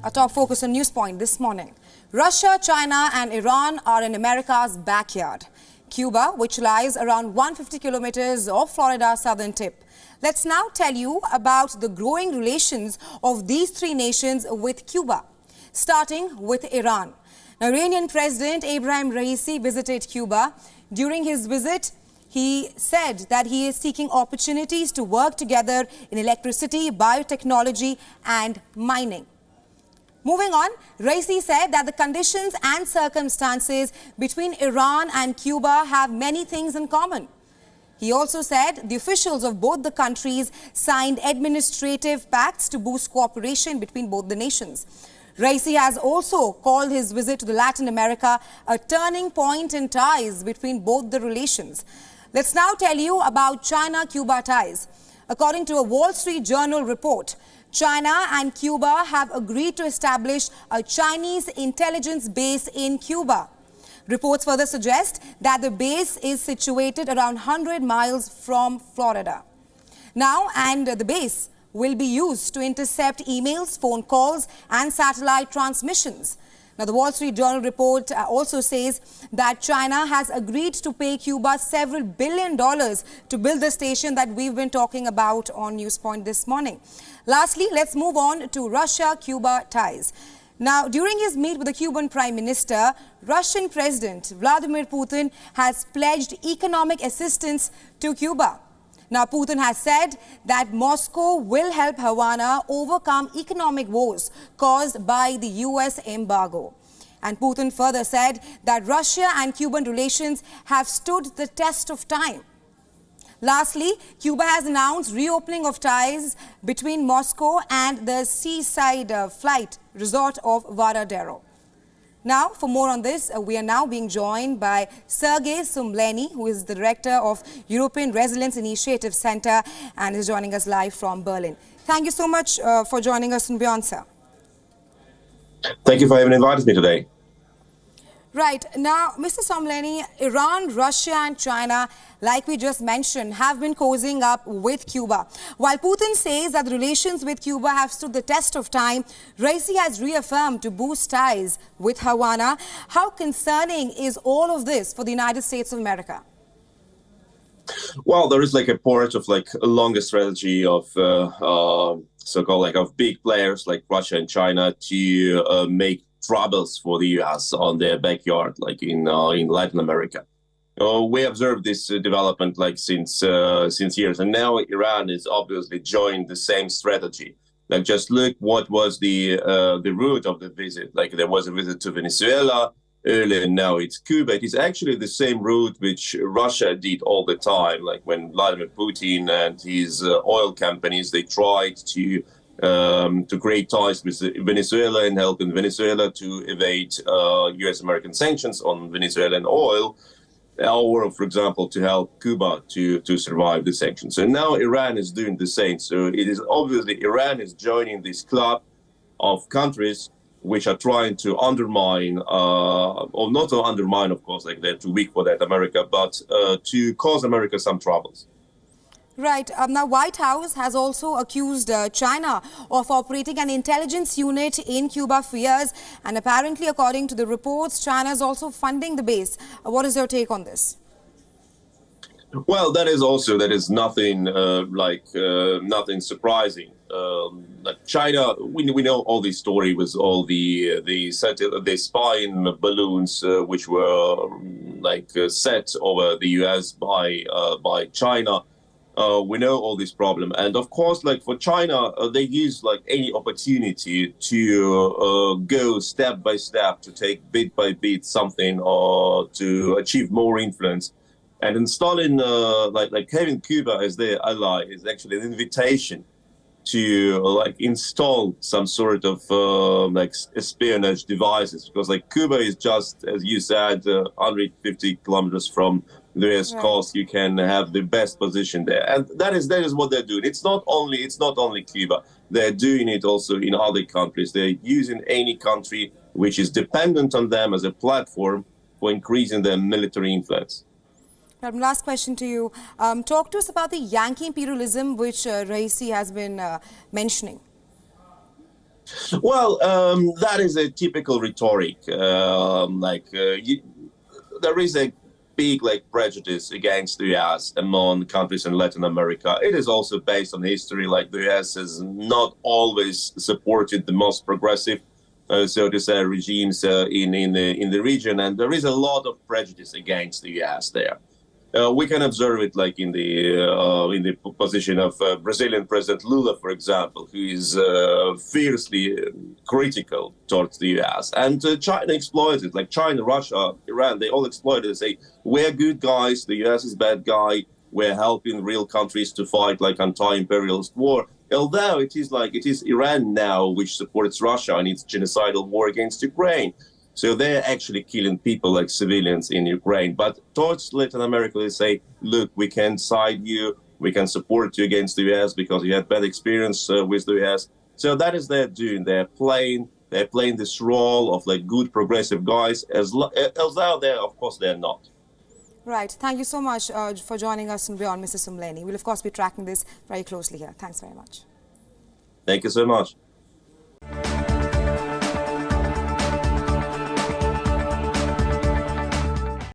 A top focus on Newspoint this morning. Russia, China and Iran are in America's backyard. Cuba, which lies around 150 kilometers off Florida's southern tip. Let's now tell you about the growing relations of these three nations with Cuba, starting with Iran. Now, Iranian President Ebrahim Raisi visited Cuba. During his visit, he said that he is seeking opportunities to work together in electricity, biotechnology and mining. Moving on, Raisi said that the conditions and circumstances between Iran and Cuba have many things in common. He also said the officials of both the countries signed administrative pacts to boost cooperation between both the nations. Raisi has also called his visit to Latin America a turning point in ties between both the relations. Let's now tell you about China-Cuba ties. According to a Wall Street Journal report, China and Cuba have agreed to establish a Chinese intelligence base in Cuba. Reports further suggest that the base is situated around 100 miles from Florida. Now, the base will be used to intercept emails, phone calls and satellite transmissions. Now, the Wall Street Journal report also says that China has agreed to pay Cuba several $1 billion to build the station that we've been talking about on Newspoint this morning. Lastly, let's move on to Russia-Cuba ties. Now, during his meet with the Cuban Prime Minister, Russian President Vladimir Putin has pledged economic assistance to Cuba. Now, Putin has said that Moscow will help Havana overcome economic woes caused by the U.S. embargo. And Putin further said that Russia and Cuban relations have stood the test of time. Lastly, Cuba has announced reopening of ties between Moscow and the seaside flight resort of Varadero. Now, for more on this, we are now being joined by Sergei Sumleny, who is the director of European Resilience Initiative Center and is joining us live from Berlin. Thank you so much for joining us on WION, sir. Thank you for having invited me today. Right. Now, Mr. Sumleny, Iran, Russia and China, like we just mentioned, have been cozying up with Cuba. While Putin says that the relations with Cuba have stood the test of time, Raisi has reaffirmed to boost ties with Havana. How concerning is all of this for the United States of America? Well, there is like a part of like a longer strategy of so-called of big players like Russia and China to make troubles for the U.S. on their backyard, like in Latin America. We observed this development since years, and now Iran is obviously joined the same strategy. Like, just look what was the route of the visit. Like, there was a visit to Venezuela earlier, and now it's Cuba. It is actually the same route which Russia did all the time. Like when Vladimir Putin and his oil companies, they tried to create ties with Venezuela and helping Venezuela to evade U.S.-American sanctions on Venezuelan oil, or, for example, to help Cuba to survive the sanctions. So now Iran is doing the same. So it is obviously Iran is joining this club of countries which are trying to undermine, or not to undermine, of course, like they're too weak for that, America, but to cause America some troubles. Right. Now, White House has also accused China of operating an intelligence unit in Cuba for years. And apparently, according to the reports, China is also funding the base. What is your take on this? Well, that is nothing nothing surprising. China, we know all the story with all the spying balloons which were set over the U.S. by China. We know all this problem, and of course, for China, they use any opportunity to go step by step, to take bit by bit something, or to achieve more influence. And installing having Cuba as their ally is actually an invitation to install some sort of espionage devices, because Cuba is just, as you said, 150 kilometers from the US coast. You can have the best position there, and that is what they're doing. It's not only Cuba. They're doing it also in other countries. They're using any country which is dependent on them as a platform for increasing their military influence. Last question to you. Talk to us about the Yankee imperialism which Raisi has been mentioning. Well, that is a typical rhetoric. There is a big prejudice against the U.S. among countries in Latin America. It is also based on history. Like the U.S. has not always supported the most progressive, so to say, regimes in the region, and there is a lot of prejudice against the U.S. there. We can observe it in the position of Brazilian President Lula, for example, who is fiercely critical towards the U.S. And China exploits it. Like China, Russia, Iran, they all exploit it. They say, we're good guys, the U.S. is bad guy, we're helping real countries to fight anti-imperialist war. Although it is Iran now which supports Russia in its genocidal war against Ukraine. So they're actually killing people like civilians in Ukraine. But towards Latin America, they say, look, we can side you, we can support you against the US because you had bad experience with the US. So that is their doing. They're playing this role of good progressive guys, as though of course, they're not. Right. Thank you so much for joining us in WION, Mr. Sumleni. We'll, of course, be tracking this very closely here. Thanks very much. Thank you so much.